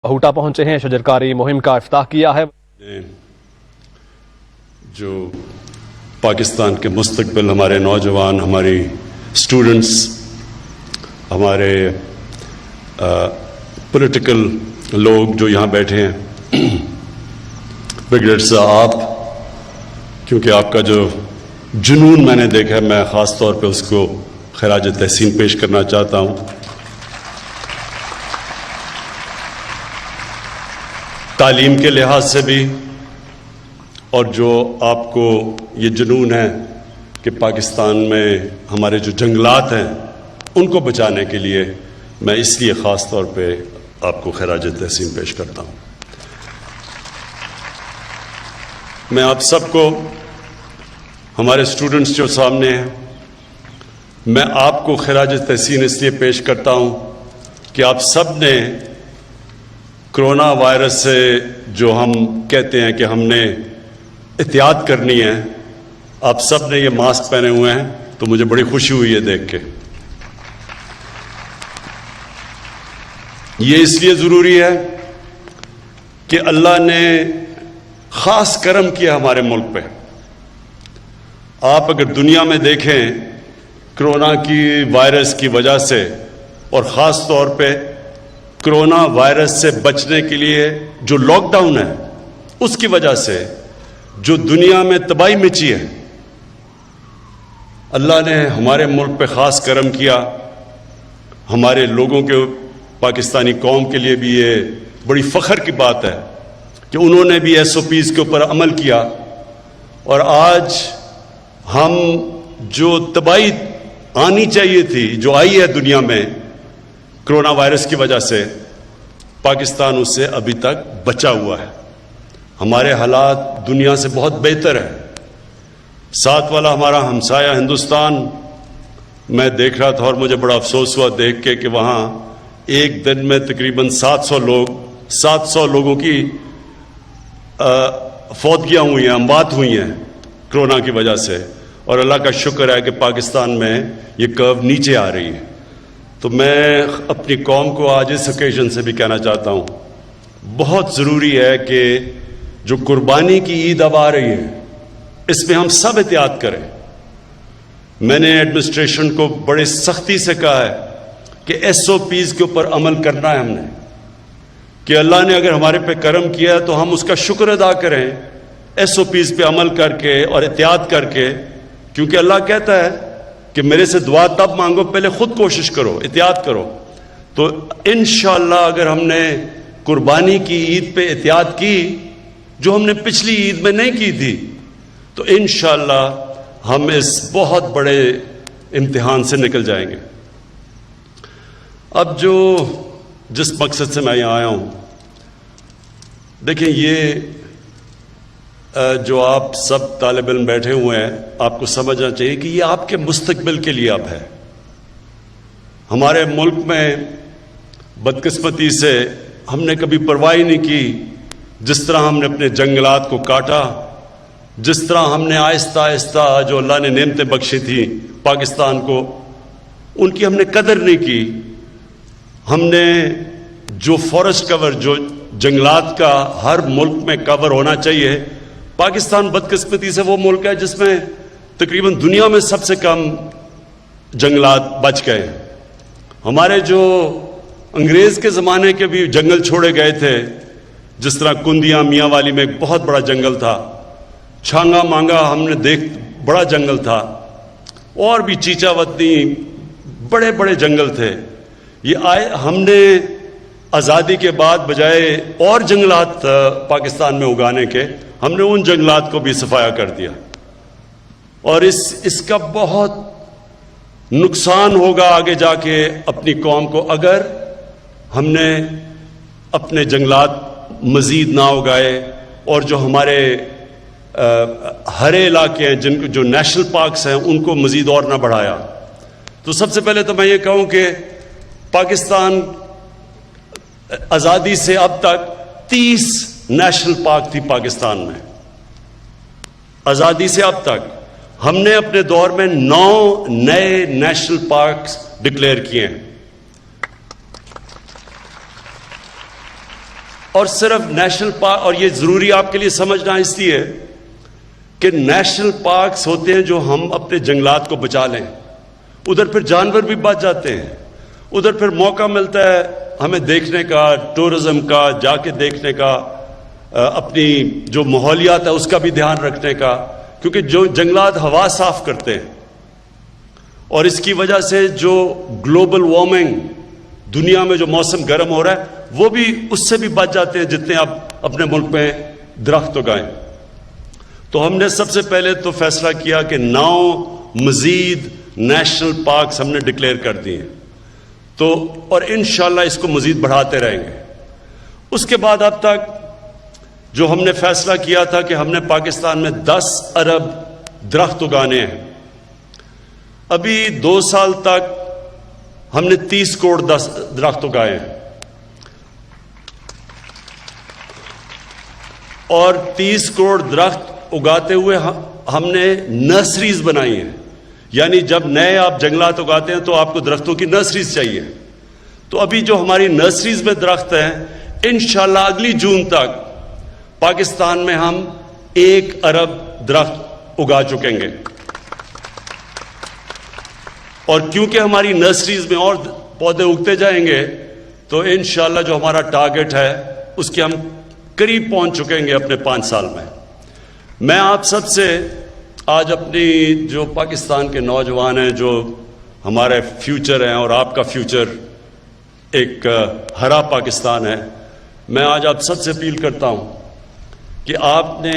بہوٹا پہنچے ہیں، شجرکاری مہم کا افتتاح کیا ہے۔ جو پاکستان کے مستقبل، ہمارے نوجوان، ہماری اسٹوڈنٹس، ہمارے پولیٹیکل لوگ جو یہاں بیٹھے ہیں، بریگیڈیئر صاحب، کیونکہ آپ کا جو جنون میں نے دیکھا ہے، میں خاص طور پہ اس کو خراج تحسین پیش کرنا چاہتا ہوں۔ تعلیم کے لحاظ سے بھی، اور جو آپ کو یہ جنون ہے کہ پاکستان میں ہمارے جو جنگلات ہیں ان کو بچانے کے لیے، میں اس لیے خاص طور پہ آپ کو خراج تحسین پیش کرتا ہوں۔ میں آپ سب کو، ہمارے اسٹوڈنٹس جو سامنے ہیں، میں آپ کو خراج تحسین اس لیے پیش کرتا ہوں کہ آپ سب نے کرونا وائرس سے جو ہم کہتے ہیں کہ ہم نے احتیاط کرنی ہے، آپ سب نے یہ ماسک پہنے ہوئے ہیں، تو مجھے بڑی خوشی ہوئی ہے دیکھ کے۔ یہ اس لیے ضروری ہے کہ اللہ نے خاص کرم کیا ہمارے ملک پہ۔ آپ اگر دنیا میں دیکھیں، کرونا کی وائرس کی وجہ سے، اور خاص طور پہ کرونا وائرس سے بچنے کے لیے جو لاک ڈاؤن ہے، اس کی وجہ سے جو دنیا میں تباہی مچی ہے، اللہ نے ہمارے ملک پہ خاص کرم کیا۔ ہمارے لوگوں کے، پاکستانی قوم کے لیے بھی یہ بڑی فخر کی بات ہے کہ انہوں نے بھی SOPs کے اوپر عمل کیا، اور آج ہم جو تباہی آنی چاہیے تھی، جو آئی ہے دنیا میں کرونا وائرس کی وجہ سے، پاکستان اس سے ابھی تک بچا ہوا ہے۔ ہمارے حالات دنیا سے بہت بہتر ہے۔ ساتھ والا ہمارا ہمسایہ ہندوستان، میں دیکھ رہا تھا اور مجھے بڑا افسوس ہوا دیکھ کے کہ وہاں ایک دن میں تقریباً 700 لوگوں کی فوتگیاں ہوئی ہیں، اموات ہوئی ہیں کرونا کی وجہ سے، اور اللہ کا شکر ہے کہ پاکستان میں یہ کرو نیچے آ رہی ہے۔ تو میں اپنی قوم کو آج اس اوکیزن سے بھی کہنا چاہتا ہوں، بہت ضروری ہے کہ جو قربانی کی عید اب آ رہی ہے، اس میں ہم سب احتیاط کریں۔ میں نے ایڈمنسٹریشن کو بڑے سختی سے کہا ہے کہ SOPs کے اوپر عمل کرنا ہے ہم نے، کہ اللہ نے اگر ہمارے پہ کرم کیا ہے تو ہم اس کا شکر ادا کریں، SOPs پہ عمل کر کے اور احتیاط کر کے، کیونکہ اللہ کہتا ہے کہ میرے سے دعا تب مانگو، پہلے خود کوشش کرو، احتیاط کرو۔ تو انشاءاللہ اگر ہم نے قربانی کی عید پہ احتیاط کی، جو ہم نے پچھلی عید میں نہیں کی تھی، تو انشاءاللہ ہم اس بہت بڑے امتحان سے نکل جائیں گے۔ اب جس مقصد سے میں یہاں آیا ہوں، دیکھیں، یہ جو آپ سب طالب علم بیٹھے ہوئے ہیں، آپ کو سمجھنا چاہیے کہ یہ آپ کے مستقبل کے لیے اب ہے۔ ہمارے ملک میں بدقسمتی سے ہم نے کبھی پرواہ نہیں کی، جس طرح ہم نے اپنے جنگلات کو کاٹا، جس طرح ہم نے آہستہ آہستہ جو اللہ نے نعمتیں بخشی تھیں پاکستان کو، ان کی ہم نے قدر نہیں کی۔ ہم نے جو فارسٹ کور، جو جنگلات کا ہر ملک میں کور ہونا چاہیے، پاکستان بدقسمتی سے وہ ملک ہے جس میں تقریباً دنیا میں سب سے کم جنگلات بچ گئے۔ ہمارے جو انگریز کے زمانے کے بھی جنگل چھوڑے گئے تھے، جس طرح کندیاں میاں والی میں ایک بہت بڑا جنگل تھا، چھانگا مانگا ہم نے بڑا جنگل تھا، اور بھی چیچا وطنی بڑے بڑے جنگل تھے۔ ہم نے آزادی کے بعد بجائے اور جنگلات پاکستان میں اگانے کے، ہم نے ان جنگلات کو بھی صفایا کر دیا، اور اس کا بہت نقصان ہوگا آگے جا کے اپنی قوم کو، اگر ہم نے اپنے جنگلات مزید نہ اگائے، اور جو ہمارے ہرے علاقے ہیں، جو نیشنل پارکس ہیں، ان کو مزید اور نہ بڑھایا۔ تو سب سے پہلے تو میں یہ کہوں کہ پاکستان آزادی سے اب تک 30 نیشنل پارک تھی پاکستان میں۔ آزادی سے اب تک ہم نے اپنے دور میں 9 نئے نیشنل پارکس ڈکلیئر کیے ہیں۔ اور صرف نیشنل پارک، اور یہ ضروری آپ کے لیے سمجھنا اس لیے کہ نیشنل پارکس ہوتے ہیں جو ہم اپنے جنگلات کو بچا لیں، ادھر پھر جانور بھی بچ جاتے ہیں، ادھر پھر موقع ملتا ہے ہمیں دیکھنے کا، ٹورزم کا، جا کے دیکھنے کا، اپنی جو ماحولیات ہے اس کا بھی دھیان رکھنے کا، کیونکہ جو جنگلات ہوا صاف کرتے ہیں، اور اس کی وجہ سے جو گلوبل وارمنگ دنیا میں جو موسم گرم ہو رہا ہے وہ بھی اس سے بھی بچ جاتے ہیں جتنے آپ اپنے ملک میں درخت اگائیں۔ تو ہم نے سب سے پہلے تو فیصلہ کیا کہ 9 مزید نیشنل پارکس ہم نے ڈکلیئر کر دیے، تو اور انشاءاللہ اس کو مزید بڑھاتے رہیں گے۔ اس کے بعد اب تک جو ہم نے فیصلہ کیا تھا کہ ہم نے پاکستان میں 10 ارب درخت اگانے ہیں، ابھی 2 سال تک ہم نے 30 کروڑ درخت اگائے ہیں، اور 30 کروڑ درخت اگاتے ہوئے ہم نے نرسریز بنائی ہیں، یعنی جب نئے آپ جنگلات اگاتے ہیں تو آپ کو درختوں کی نرسریز چاہیے۔ تو ابھی جو ہماری نرسریز میں درخت ہیں، انشاءاللہ اگلی جون تک پاکستان میں ہم 1 ارب درخت اگا چکیں گے، اور کیونکہ ہماری نرسریز میں اور پودے اگتے جائیں گے تو انشاءاللہ جو ہمارا ٹارگٹ ہے اس کے ہم قریب پہنچ چکیں گے اپنے 5 سال میں۔ میں آپ سب سے آج اپنی جو پاکستان کے نوجوان ہیں، جو ہمارے فیوچر ہیں اور آپ کا فیوچر ایک ہرا پاکستان ہے، میں آج آپ سب سے اپیل کرتا ہوں کہ آپ نے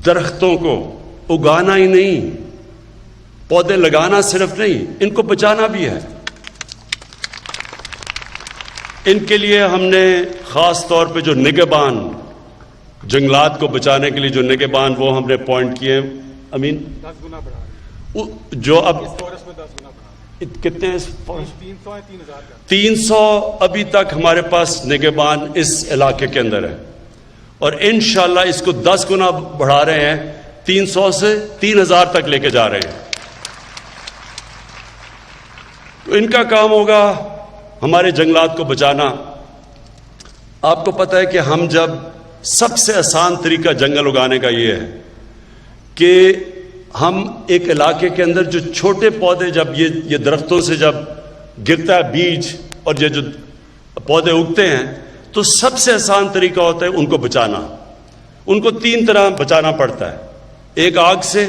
درختوں کو اگانا ہی نہیں، پودے لگانا صرف نہیں، ان کو بچانا بھی ہے۔ ان کے لیے ہم نے خاص طور پہ جو نگہبان، جنگلات کو بچانے کے لیے جو نگہبان، وہ ہم نے اپوائنٹ کیے ہیں۔ امین 10 گنا بڑھا جو اب اس کورس میں 10 گنا بڑھا کتنے 300 ہے 3000 کا 300 ابھی تک ہمارے پاس نگہبان اس علاقے کے اندر ہے، اور انشاءاللہ اس کو 10 گنا بڑھا رہے ہیں، 300 سے 3000 تک لے کے جا رہے ہیں۔ تو ان کا کام ہوگا ہمارے جنگلات کو بچانا۔ آپ کو پتہ ہے کہ ہم جب سب سے آسان طریقہ جنگل اگانے کا یہ ہے کہ ہم ایک علاقے کے اندر جو چھوٹے پودے، جب یہ درختوں سے جب گرتا ہے بیج اور یہ جو پودے اگتے ہیں، تو سب سے آسان طریقہ ہوتا ہے ان کو بچانا۔ ان کو 3 طرح بچانا پڑتا ہے۔ ایک آگ سے،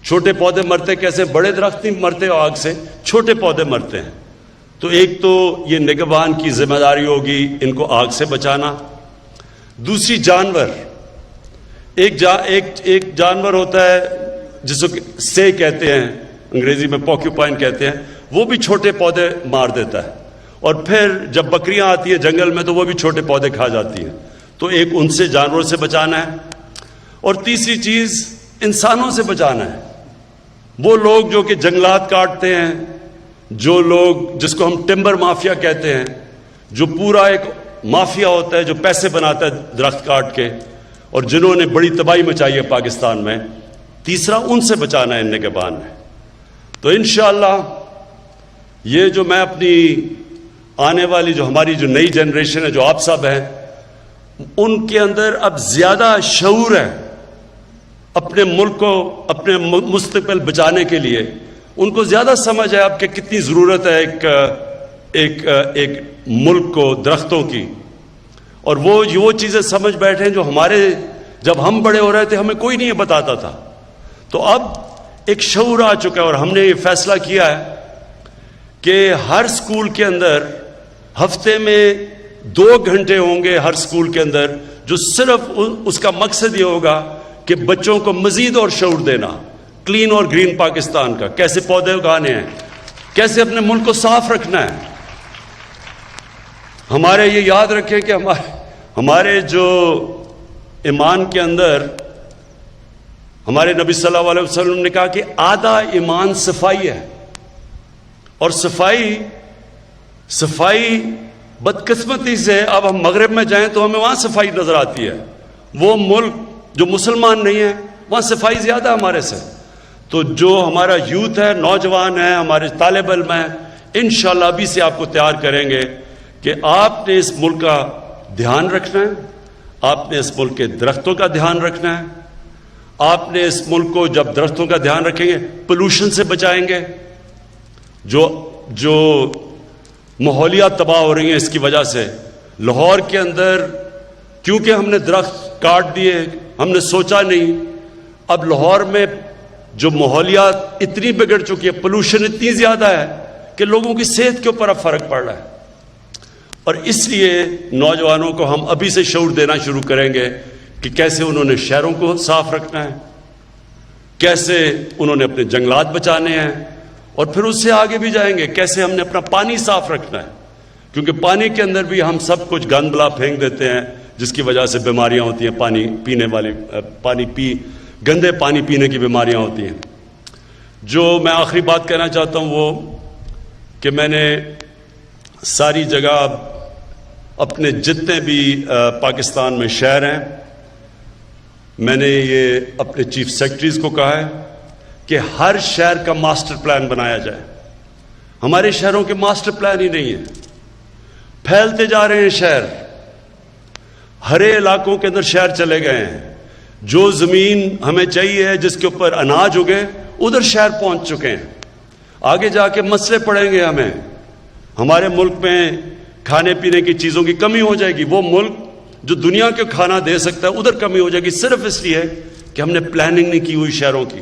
چھوٹے پودے مرتے کیسے، بڑے درخت نہیں مرتے آگ سے، چھوٹے پودے مرتے ہیں۔ تو ایک تو یہ نگہبان کی ذمہ داری ہوگی ان کو آگ سے بچانا۔ دوسری جانور، ایک جانور ہوتا ہے جس کو سے کہتے ہیں، انگریزی میں پوکیوپائن کہتے ہیں، وہ بھی چھوٹے پودے مار دیتا ہے، اور پھر جب بکریاں آتی ہیں جنگل میں تو وہ بھی چھوٹے پودے کھا جاتی ہیں۔ تو ایک ان سے جانوروں سے بچانا ہے، اور تیسری چیز انسانوں سے بچانا ہے۔ وہ لوگ جو کہ جنگلات کاٹتے ہیں، جو لوگ جس کو ہم ٹمبر مافیا کہتے ہیں، جو پورا ایک مافیا ہوتا ہے جو پیسے بناتا ہے درخت کاٹ کے، اور جنہوں نے بڑی تباہی مچائی ہے پاکستان میں، تیسرا ان سے بچانا ہے ان نگہبان میں۔ تو انشاءاللہ یہ جو میں اپنی آنے والی جو ہماری جو نئی جنریشن ہے، جو آپ سب ہیں، ان کے اندر اب زیادہ شعور ہے اپنے ملک کو، اپنے مستقبل بچانے کے لیے۔ ان کو زیادہ سمجھ ہے اب کہ کتنی ضرورت ہے ایک ملک کو درختوں کی، اور وہ چیزیں سمجھ بیٹھے ہیں جو ہمارے جب ہم بڑے ہو رہے تھے ہمیں کوئی نہیں بتاتا تھا۔ تو اب ایک شعور آ چکا ہے، اور ہم نے یہ فیصلہ کیا ہے کہ ہر سکول کے اندر ہفتے میں 2 گھنٹے ہوں گے ہر سکول کے اندر، جو صرف اس کا مقصد یہ ہوگا کہ بچوں کو مزید اور شعور دینا کلین اور گرین پاکستان کا، کیسے پودے اگانے ہیں، کیسے اپنے ملک کو صاف رکھنا ہے۔ ہمارے یہ یاد رکھیں کہ ہمارے جو ایمان کے اندر ہمارے نبی صلی اللہ علیہ وسلم نے کہا کہ آدھا ایمان صفائی ہے، اور صفائی بدقسمتی سے اب ہم مغرب میں جائیں تو ہمیں وہاں صفائی نظر آتی ہے، وہ ملک جو مسلمان نہیں ہے وہاں صفائی زیادہ ہمارے سے۔ تو جو ہمارا یوتھ ہے، نوجوان ہے، ہمارے طالب علم ہیں، انشاءاللہ ابھی سے آپ کو تیار کریں گے کہ آپ نے اس ملک کا دھیان رکھنا ہے, آپ نے اس ملک کے درختوں کا دھیان رکھنا ہے, آپ نے اس ملک کو جب درختوں کا دھیان رکھیں گے پولوشن سے بچائیں گے. جو ماحولیات تباہ ہو رہی ہیں اس کی وجہ سے, لاہور کے اندر کیونکہ ہم نے درخت کاٹ دیے, ہم نے سوچا نہیں, اب لاہور میں جو ماحولیات اتنی بگڑ چکی ہے, پولوشن اتنی زیادہ ہے کہ لوگوں کی صحت کے اوپر اب فرق پڑ رہا ہے. اور اس لیے نوجوانوں کو ہم ابھی سے شعور دینا شروع کریں گے کہ کیسے انہوں نے شہروں کو صاف رکھنا ہے, کیسے انہوں نے اپنے جنگلات بچانے ہیں, اور پھر اس سے آگے بھی جائیں گے کیسے ہم نے اپنا پانی صاف رکھنا ہے, کیونکہ پانی کے اندر بھی ہم سب کچھ گند بلا پھینک دیتے ہیں جس کی وجہ سے بیماریاں ہوتی ہیں, پانی پینے والی گندے پانی پینے کی بیماریاں ہوتی ہیں. جو میں آخری بات کہنا چاہتا ہوں وہ کہ میں نے ساری جگہ اپنے جتنے بھی پاکستان میں شہر ہیں, میں نے یہ اپنے چیف سیکرٹریز کو کہا ہے کہ ہر شہر کا ماسٹر پلان بنایا جائے. ہمارے شہروں کے ماسٹر پلان ہی نہیں ہیں, پھیلتے جا رہے ہیں شہر, ہرے علاقوں کے اندر شہر چلے گئے ہیں. جو زمین ہمیں چاہیے جس کے اوپر اناج اگے ادھر شہر پہنچ چکے ہیں. آگے جا کے مسئلے پڑیں گے ہمیں, ہمارے ملک میں کھانے پینے کی چیزوں کی کمی ہو جائے گی. وہ ملک جو دنیا کے کھانا دے سکتا ہے ادھر کمی ہو جائے گی, صرف اس لیے کہ ہم نے پلاننگ نہیں کی ہوئی شہروں کی.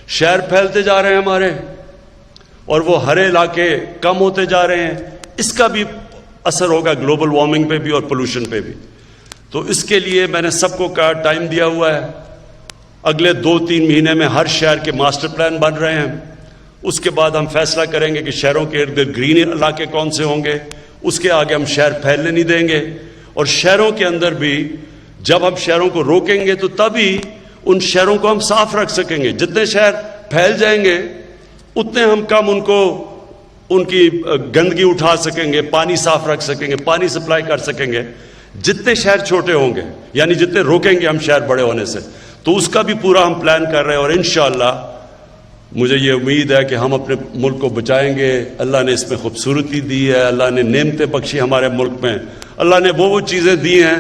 شہر پھیلتے جا رہے ہیں ہمارے, اور وہ ہرے علاقے کم ہوتے جا رہے ہیں. اس کا بھی اثر ہوگا گلوبل وارمنگ پہ بھی اور پولوشن پہ بھی. تو اس کے لیے میں نے سب کو کہا, ٹائم دیا ہوا ہے, اگلے 2-3 مہینے میں ہر شہر کے ماسٹر پلان بن رہے ہیں. اس کے بعد ہم فیصلہ کریں گے کہ شہروں کے ارد گرد گرین علاقے کون سے ہوں گے. اس کے آگے ہم شہر پھیلنے نہیں دیں گے, اور شہروں کے اندر بھی جب ہم شہروں کو روکیں گے تو تبھی ان شہروں کو ہم صاف رکھ سکیں گے. جتنے شہر پھیل جائیں گے اتنے ہم کم ان کی گندگی اٹھا سکیں گے, پانی صاف رکھ سکیں گے, پانی سپلائی کر سکیں گے. جتنے شہر چھوٹے ہوں گے, یعنی جتنے روکیں گے ہم شہر بڑے ہونے سے, تو اس کا بھی پورا ہم پلان کر رہے ہیں. اور انشاءاللہ مجھے یہ امید ہے کہ ہم اپنے ملک کو بچائیں گے. اللہ نے اس میں خوبصورتی دی ہے, اللہ نے نعمتیں بخشی ہمارے ملک میں, اللہ نے وہ چیزیں دی ہیں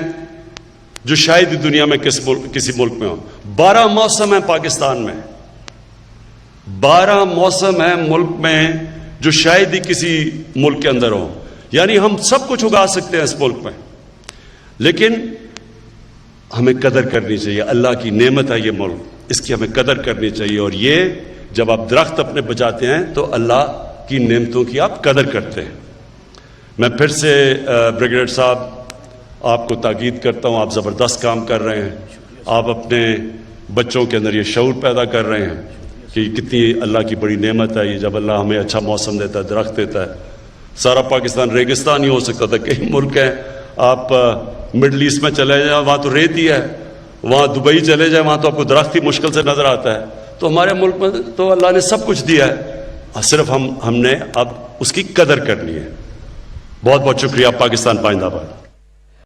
جو شاید ہی دنیا میں کسی ملک میں ہوں. 12 موسم ہیں پاکستان میں, 12 موسم ہیں ملک میں جو شاید ہی کسی ملک کے اندر ہوں. یعنی ہم سب کچھ اگا سکتے ہیں اس ملک میں, لیکن ہمیں قدر کرنی چاہیے. اللہ کی نعمت ہے یہ ملک, اس کی ہمیں قدر کرنی چاہیے. اور یہ جب آپ درخت اپنے بچاتے ہیں تو اللہ کی نعمتوں کی آپ قدر کرتے ہیں. میں پھر سے بریگیڈیئر صاحب آپ کو تاکید کرتا ہوں, آپ زبردست کام کر رہے ہیں. آپ اپنے بچوں کے اندر یہ شعور پیدا کر رہے ہیں کہ کتنی اللہ کی بڑی نعمت ہے یہ, جب اللہ ہمیں اچھا موسم دیتا ہے, درخت دیتا ہے. سارا پاکستان ریگستان ہی ہو سکتا تھا. کئی ملک ہیں, آپ مڈل ایسٹ میں چلے جائیں وہاں تو ریت ہی ہے, وہاں دبئی چلے جائیں وہاں تو آپ کو درخت ہی مشکل سے نظر آتا ہے. تو ہمارے ملک میں تو اللہ نے سب کچھ دیا ہے, صرف ہم نے اب اس کی قدر کرنی ہے. بہت بہت شکریہ. پاکستان پائندہ باد.